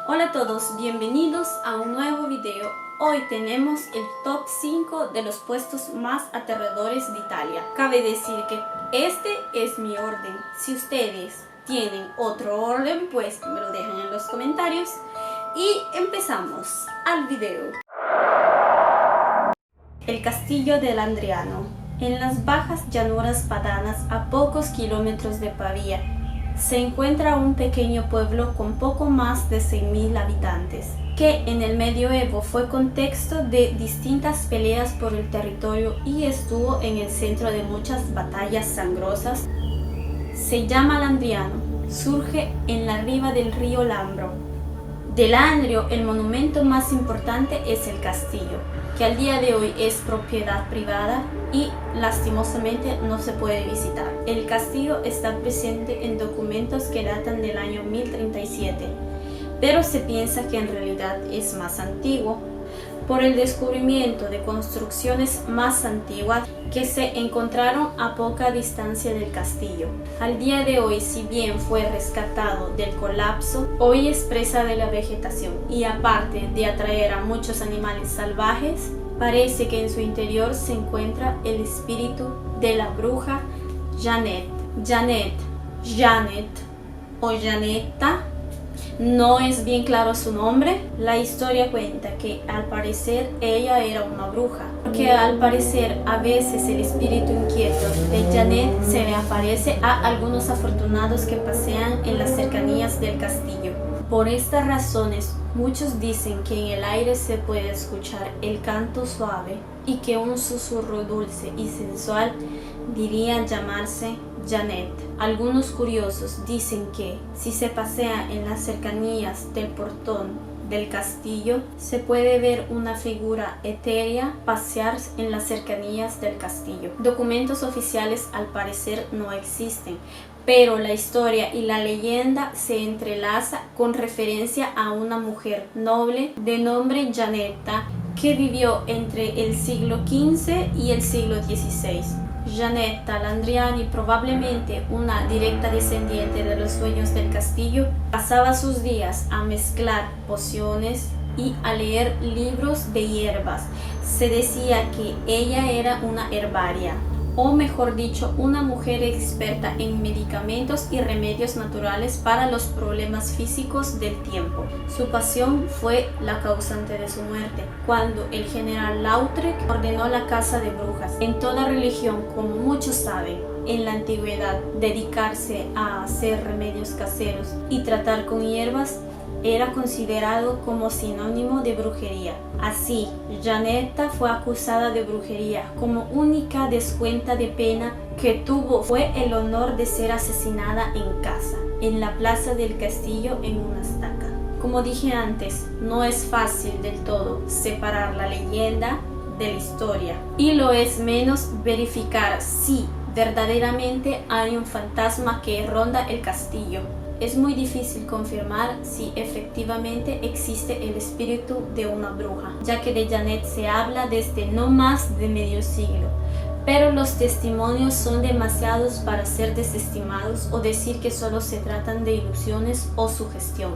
Hola a todos, bienvenidos a un nuevo video. Hoy tenemos el top 5 de los puestos más aterradores de Italia. Cabe decir que este es mi orden. Si ustedes tienen otro orden, pues me lo dejan en los comentarios. Y empezamos al video. El castillo del Andriano. En las bajas llanuras padanas, a pocos kilómetros de Pavía, se encuentra un pequeño pueblo con poco más de 6.000 habitantes, que en el medioevo fue contexto de distintas peleas por el territorio y estuvo en el centro de muchas batallas sangrosas. Se llama Landriano, surge en la riva del río Lambro. De Landrio, el monumento más importante es el castillo, que al día de hoy es propiedad privada y lastimosamente no se puede visitar. El castillo está presente en documentos que datan del año 1037, pero se piensa que en realidad es más antiguo por el descubrimiento de construcciones más antiguas que se encontraron a poca distancia del castillo. Al día de hoy, si bien fue rescatado del colapso, hoy es presa de la vegetación y aparte de atraer a muchos animales salvajes, parece que en su interior se encuentra el espíritu de la bruja Janet. Janet o Janetta, no es bien claro su nombre. La historia cuenta que al parecer ella era una bruja, porque al parecer a veces el espíritu inquieto de Janet se le aparece a algunos afortunados que pasean en las cercanías del castillo. Por estas razones, muchos dicen que en el aire se puede escuchar el canto suave y que un susurro dulce y sensual diría llamarse Janet. Algunos curiosos dicen que si se pasea en las cercanías del portón del castillo, se puede ver una figura etérea pasear en las cercanías del castillo. Documentos oficiales al parecer no existen, pero la historia y la leyenda se entrelaza con referencia a una mujer noble de nombre Janetta que vivió entre el siglo XV y el siglo XVI. Janetta Landriani, probablemente una directa descendiente de los dueños del castillo, pasaba sus días a mezclar pociones y a leer libros de hierbas. Se decía que ella era una herbaria, o mejor dicho, una mujer experta en medicamentos y remedios naturales para los problemas físicos del tiempo. Su pasión fue la causante de su muerte, cuando el general Lautrec ordenó la caza de brujas. En toda religión, como muchos saben, en la antigüedad, dedicarse a hacer remedios caseros y tratar con hierbas era considerado como sinónimo de brujería. Así, Janetta fue acusada de brujería. Como única descuenta de pena que tuvo fue el honor de ser asesinada en casa, en la plaza del castillo en una estaca. Como dije antes, no es fácil del todo separar la leyenda de la historia, y lo es menos verificar si verdaderamente hay un fantasma que ronda el castillo. Es muy difícil confirmar si efectivamente existe el espíritu de una bruja, ya que de Janet se habla desde no más de medio siglo, pero los testimonios son demasiados para ser desestimados o decir que solo se tratan de ilusiones o sugestión.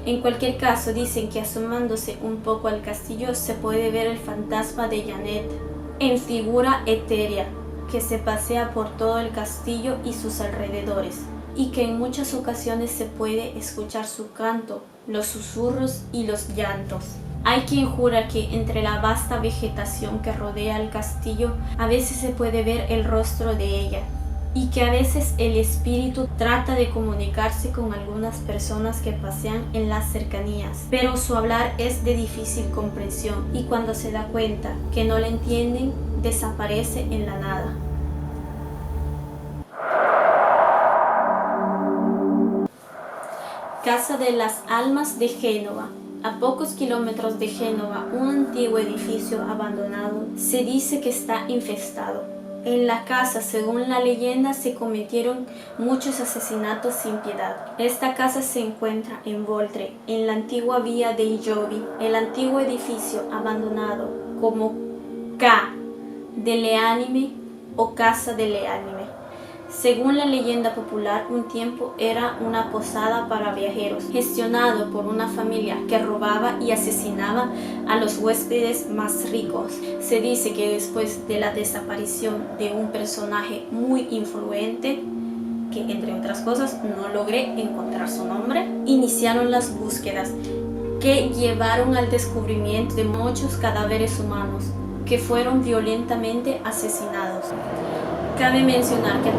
En cualquier caso, dicen que asomándose un poco al castillo se puede ver el fantasma de Janet en figura etérea, que se pasea por todo el castillo y sus alrededores, y que en muchas ocasiones se puede escuchar su canto, los susurros y los llantos. Hay quien jura que entre la vasta vegetación que rodea el castillo a veces se puede ver el rostro de ella, y que a veces el espíritu trata de comunicarse con algunas personas que pasean en las cercanías, pero su hablar es de difícil comprensión y cuando se da cuenta que no le entienden, desaparece en la nada. Casa de las Almas de Génova. A pocos kilómetros de Génova, un antiguo edificio abandonado se dice que está infestado. En la casa, según la leyenda, se cometieron muchos asesinatos sin piedad. Esta casa se encuentra en Voltre, en la antigua vía de Giovi. El antiguo edificio abandonado como Ca delle Anime o Casa delle Anime Según la leyenda popular, un tiempo era una posada para viajeros, gestionado por una familia que robaba y asesinaba a los huéspedes más ricos. Se dice que después de la desaparición de un personaje muy influyente, que entre otras cosas no logré encontrar su nombre, iniciaron las búsquedas que llevaron al descubrimiento de muchos cadáveres humanos que fueron violentamente asesinados. Cabe mencionar que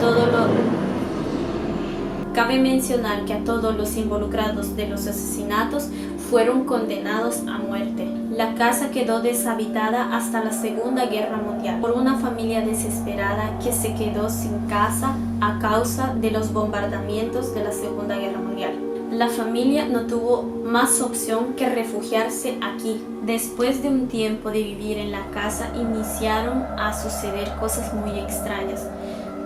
a todos los involucrados de los asesinatos fueron condenados a muerte. La casa quedó deshabitada hasta la Segunda Guerra Mundial por una familia desesperada que se quedó sin casa a causa de los bombardeamientos de la Segunda Guerra Mundial. La familia no tuvo más opción que refugiarse aquí. Después de un tiempo de vivir en la casa, iniciaron a suceder cosas muy extrañas.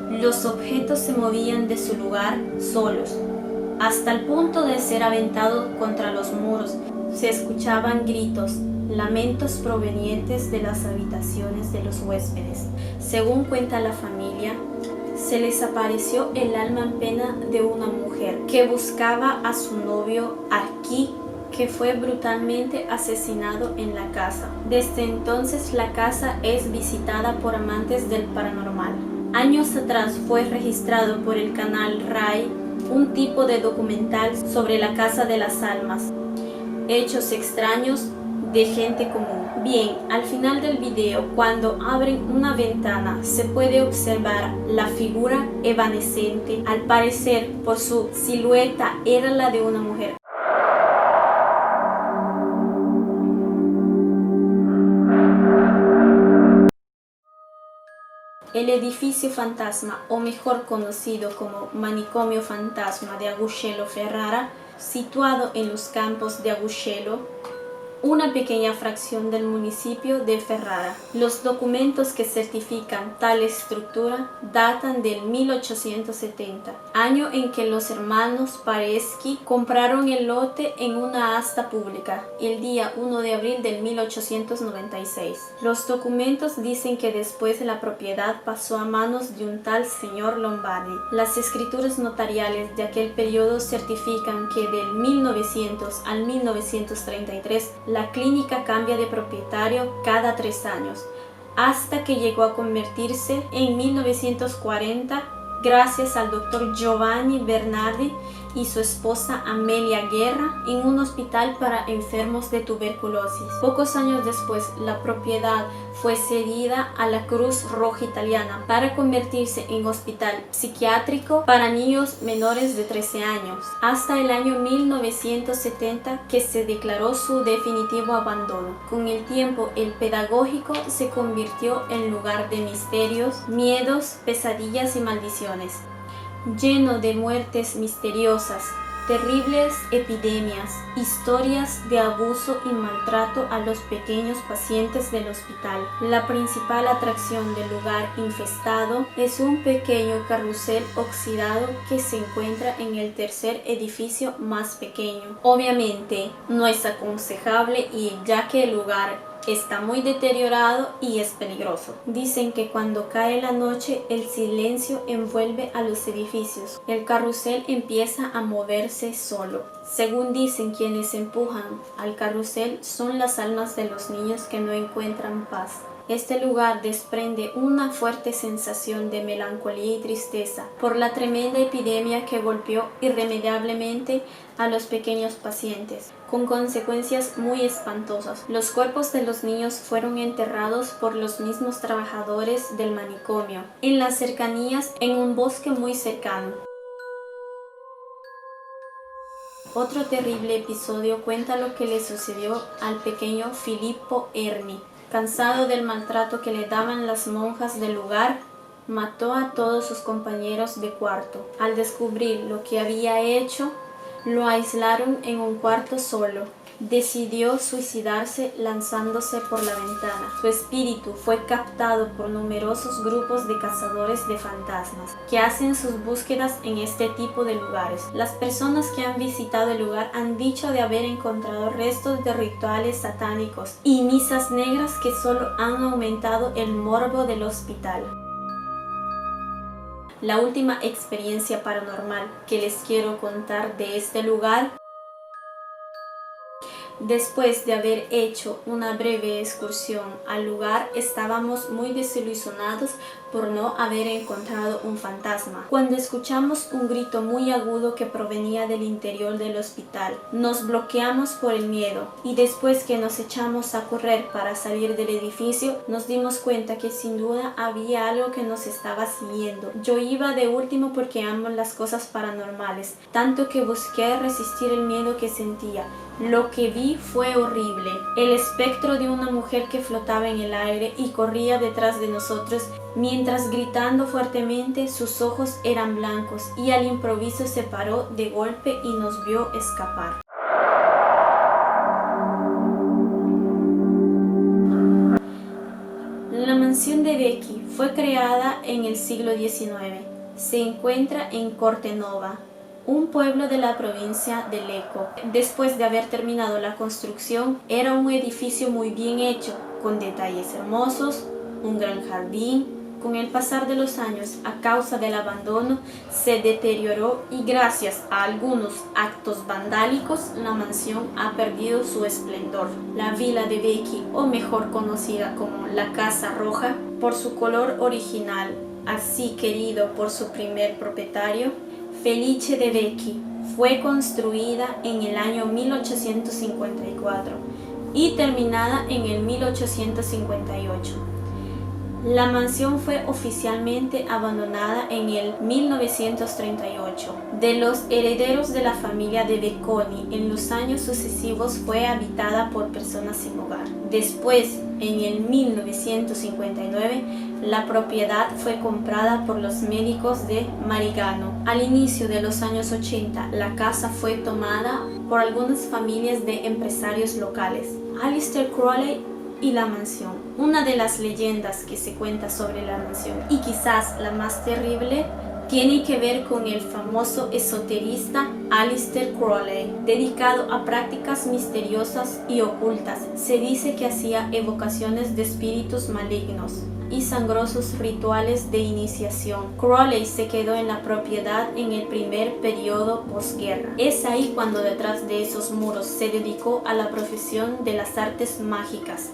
Los objetos se movían de su lugar solos, hasta el punto de ser aventados contra los muros. Se escuchaban gritos, lamentos provenientes de las habitaciones de los huéspedes. Según cuenta la familia, se les apareció el alma en pena de una mujer que buscaba a su novio Arqui, que fue brutalmente asesinado en la casa. Desde entonces la casa es visitada por amantes del paranormal. Años atrás fue registrado por el canal RAI un tipo de documental sobre la Casa de las Almas, hechos extraños de gente común. Bien, al final del video, cuando abren una ventana, se puede observar la figura evanescente. Al parecer, por su silueta, era la de una mujer. El edificio fantasma, o mejor conocido como manicomio fantasma de Aguscello Ferrara, situado en los campos de Aguscello, una pequeña fracción del municipio de Ferrara. Los documentos que certifican tal estructura datan del 1870, año en que los hermanos Pareschi compraron el lote en una asta pública, el día 1 de abril del 1896. Los documentos dicen que después la propiedad pasó a manos de un tal señor Lombardi. Las escrituras notariales de aquel periodo certifican que del 1900 al 1933 la clínica cambia de propietario cada 3 años, hasta que llegó a convertirse en 1940 gracias al doctor Giovanni Bernardi y su esposa Amelia Guerra en un hospital para enfermos de tuberculosis. Pocos años después, la propiedad fue cedida a la Cruz Roja Italiana para convertirse en hospital psiquiátrico para niños menores de 13 años, hasta el año 1970 que se declaró su definitivo abandono. Con el tiempo, el pedagógico se convirtió en lugar de misterios, miedos, pesadillas y maldiciones, lleno de muertes misteriosas, terribles epidemias, historias de abuso y maltrato a los pequeños pacientes del hospital. La principal atracción del lugar infestado es un pequeño carrusel oxidado que se encuentra en el tercer edificio más pequeño. Obviamente no es aconsejable ir, ya que el lugar está muy deteriorado y es peligroso. Dicen que cuando cae la noche el silencio envuelve a los edificios. El carrusel empieza a moverse solo. Según dicen, quienes empujan al carrusel son las almas de los niños que no encuentran paz. Este lugar desprende una fuerte sensación de melancolía y tristeza por la tremenda epidemia que golpeó irremediablemente a los pequeños pacientes, con consecuencias muy espantosas. Los cuerpos de los niños fueron enterrados por los mismos trabajadores del manicomio, en las cercanías, en un bosque muy cercano. Otro terrible episodio cuenta lo que le sucedió al pequeño Filippo Erni. Cansado del maltrato que le daban las monjas del lugar, mató a todos sus compañeros de cuarto. Al descubrir lo que había hecho, lo aislaron en un cuarto solo. Decidió suicidarse lanzándose por la ventana. Su espíritu fue captado por numerosos grupos de cazadores de fantasmas que hacen sus búsquedas en este tipo de lugares. Las personas que han visitado el lugar han dicho de haber encontrado restos de rituales satánicos y misas negras que solo han aumentado el morbo del hospital. La última experiencia paranormal que les quiero contar de este lugar. Después de haber hecho una breve excursión al lugar, estábamos muy desilusionados por no haber encontrado un fantasma, cuando escuchamos un grito muy agudo que provenía del interior del hospital. Nos bloqueamos por el miedo y después que nos echamos a correr para salir del edificio, nos dimos cuenta que sin duda había algo que nos estaba siguiendo. Yo iba de último porque amo las cosas paranormales, tanto que busqué resistir el miedo que sentía. Lo que vi fue horrible. El espectro de una mujer que flotaba en el aire y corría detrás de nosotros, mientras gritando fuertemente sus ojos eran blancos y al improviso se paró de golpe y nos vio escapar. La mansión de Becky fue creada en el siglo XIX. Se encuentra en Cortenova, un pueblo de la provincia de Lecco. Después de haber terminado la construcción, era un edificio muy bien hecho, con detalles hermosos, un gran jardín. Con el pasar de los años, a causa del abandono, se deterioró y gracias a algunos actos vandálicos, la mansión ha perdido su esplendor. La villa de Becky, o mejor conocida como la Casa Roja, por su color original, así querido por su primer propietario, Felice de Becky, fue construida en el año 1854 y terminada en el 1858. La mansión fue oficialmente abandonada en el 1938. De los herederos de la familia de Becconi, en los años sucesivos fue habitada por personas sin hogar. Después, en el 1959, la propiedad fue comprada por los médicos de Marignano. Al inicio de los años 80, la casa fue tomada por algunas familias de empresarios locales. Aleister Crowley y la mansión. Una de las leyendas que se cuenta sobre la mansión, y quizás la más terrible, tiene que ver con el famoso esoterista Aleister Crowley, dedicado a prácticas misteriosas y ocultas. Se dice que hacía evocaciones de espíritus malignos y sangrosos rituales de iniciación. Crowley se quedó en la propiedad en el primer periodo posguerra. Es ahí cuando detrás de esos muros se dedicó a la profesión de las artes mágicas.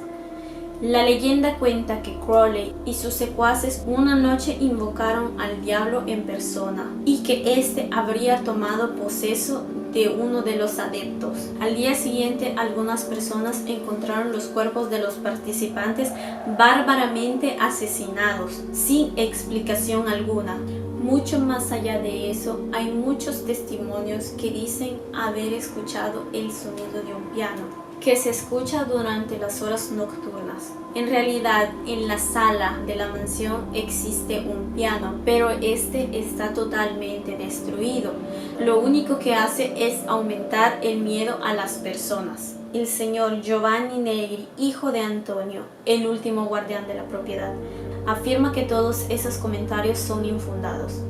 La leyenda cuenta que Crowley y sus secuaces una noche invocaron al diablo en persona y que éste habría tomado poseso de uno de los adeptos. Al día siguiente, algunas personas encontraron los cuerpos de los participantes bárbaramente asesinados, sin explicación alguna. Mucho más allá de eso, hay muchos testimonios que dicen haber escuchado el sonido de un piano, que se escucha durante las horas nocturnas. En realidad, en la sala de la mansión existe un piano, pero este está totalmente destruido. Lo único que hace es aumentar el miedo a las personas. El señor Giovanni Negri, hijo de Antonio, el último guardián de la propiedad, afirma que todos esos comentarios son infundados.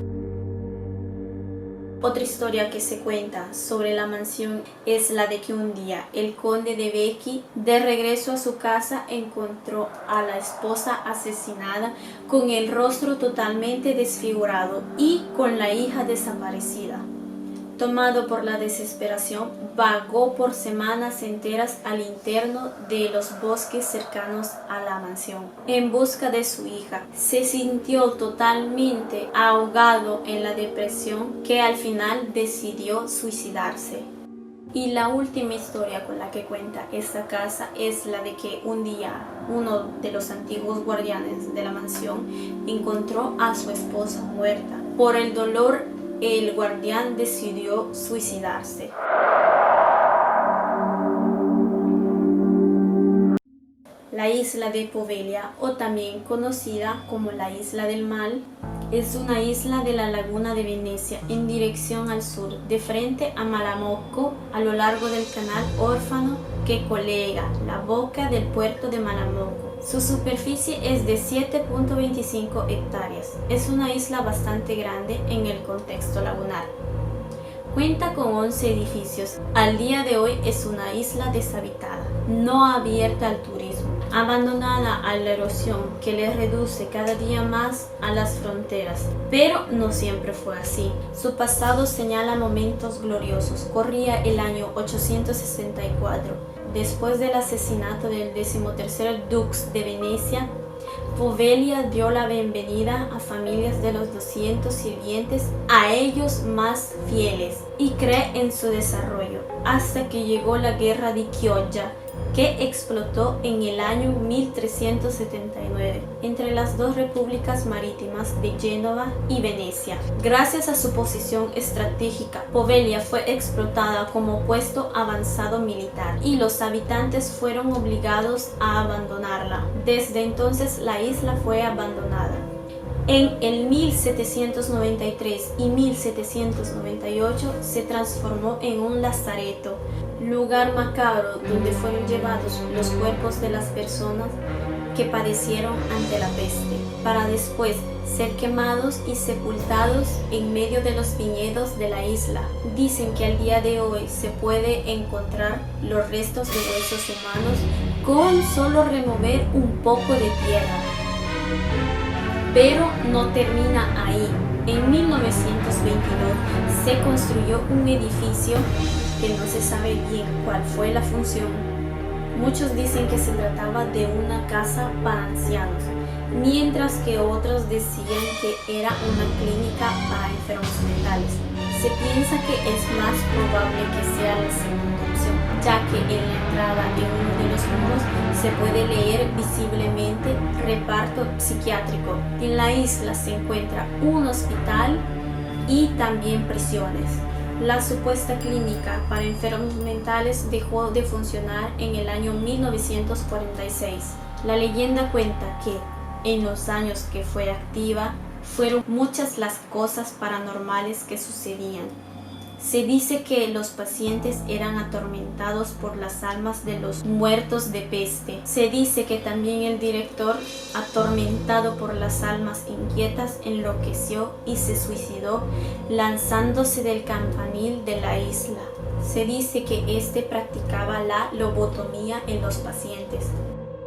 Otra historia que se cuenta sobre la mansión es la de que un día el conde de Becky, de regreso a su casa, encontró a la esposa asesinada con el rostro totalmente desfigurado y con la hija desaparecida. Tomado por la desesperación, vagó por semanas enteras al interno de los bosques cercanos a la mansión en busca de su hija. Se sintió totalmente ahogado en la depresión que al final decidió suicidarse. Y la última historia con la que cuenta esta casa es la de que un día uno de los antiguos guardianes de la mansión encontró a su esposa muerta. Por el dolor, el guardián decidió suicidarse. La isla de Poveglia, o también conocida como la Isla del Mal, es una isla de la laguna de Venecia en dirección al sur, de frente a Malamocco, a lo largo del canal Orfano que colega la boca del puerto de Malamocco. Su superficie es de 7.25 hectáreas. Es una isla bastante grande en el contexto lagunar. Cuenta con 11 edificios. Al día de hoy es una isla deshabitada, no abierta al turismo. abandonada a la erosión que le reduce cada día más a las fronteras. Pero no siempre fue así. Su pasado señala momentos gloriosos. Corría el año 864. Después del asesinato del 13º Dux de Venecia, Poveglia dio la bienvenida a familias de los 200 sirvientes, a ellos más fieles, y cree en su desarrollo, hasta que llegó la guerra de Chioggia, que explotó en el año 1379 entre las dos repúblicas marítimas de Génova y Venecia. Gracias a su posición estratégica, Poveglia fue explotada como puesto avanzado militar y los habitantes fueron obligados a abandonarla. Desde entonces la isla fue abandonada. En el 1793 y 1798 se transformó en un lazareto, lugar macabro donde fueron llevados los cuerpos de las personas que padecieron ante la peste, para después ser quemados y sepultados en medio de los viñedos de la isla. Dicen que al día de hoy se puede encontrar los restos de huesos humanos con solo remover un poco de tierra. Pero no termina ahí. En 1922 se construyó un edificio que no se sabe bien cuál fue la función. Muchos dicen que se trataba de una casa para ancianos, mientras que otros decían que era una clínica para enfermos mentales. Se piensa que es más probable que sea la segunda opción, ya que en la entrada de uno de los muros se puede leer visiblemente reparto psiquiátrico. En la isla se encuentra un hospital y también prisiones. La supuesta clínica para enfermos mentales dejó de funcionar en el año 1946. La leyenda cuenta que en los años que fue activa fueron muchas las cosas paranormales que sucedían. Se dice que los pacientes eran atormentados por las almas de los muertos de peste. Se dice que también el director, atormentado por las almas inquietas, enloqueció y se suicidó lanzándose del campanil de la isla. Se dice que este practicaba la lobotomía en los pacientes.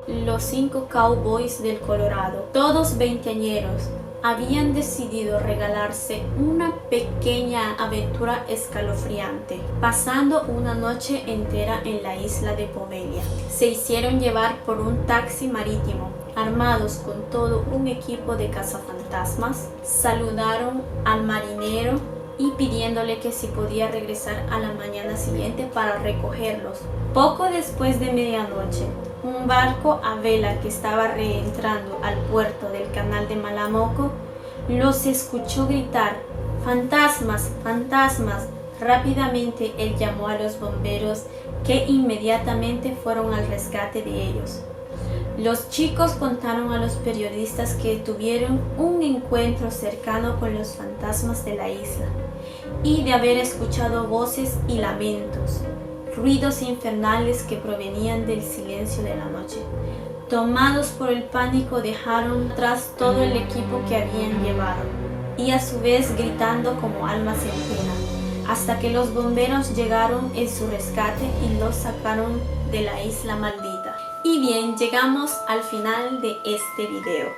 Los 5 cowboys del Colorado, todos veinteañeros, habían decidido regalarse una pequeña aventura escalofriante, pasando una noche entera en la isla de Poveglia. Se hicieron llevar por un taxi marítimo, armados con todo un equipo de cazafantasmas. Saludaron al marinero y pidiéndole que si podía regresar a la mañana siguiente para recogerlos. Poco después de medianoche, un barco a vela que estaba reentrando al puerto del canal de Malamoco los escuchó gritar: ¡Fantasmas! ¡Fantasmas! Rápidamente él llamó a los bomberos, que inmediatamente fueron al rescate de ellos. Los chicos contaron a los periodistas que tuvieron un encuentro cercano con los fantasmas de la isla y de haber escuchado voces y lamentos, ruidos infernales que provenían del silencio de la noche. Tomados por el pánico, dejaron atrás todo el equipo que habían llevado y a su vez gritando como almas en pena, hasta que los bomberos llegaron en su rescate y los sacaron de la isla maldita. Y bien, llegamos al final de este video.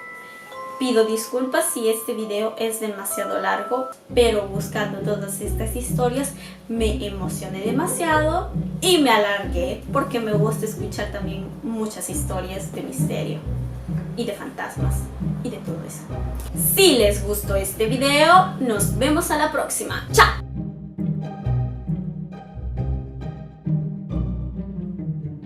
Pido disculpas si este video es demasiado largo, pero buscando todas estas historias me emocioné demasiado y me alargué porque me gusta escuchar también muchas historias de misterio y de fantasmas y de todo eso. Si les gustó este video, nos vemos a la próxima. ¡Chao!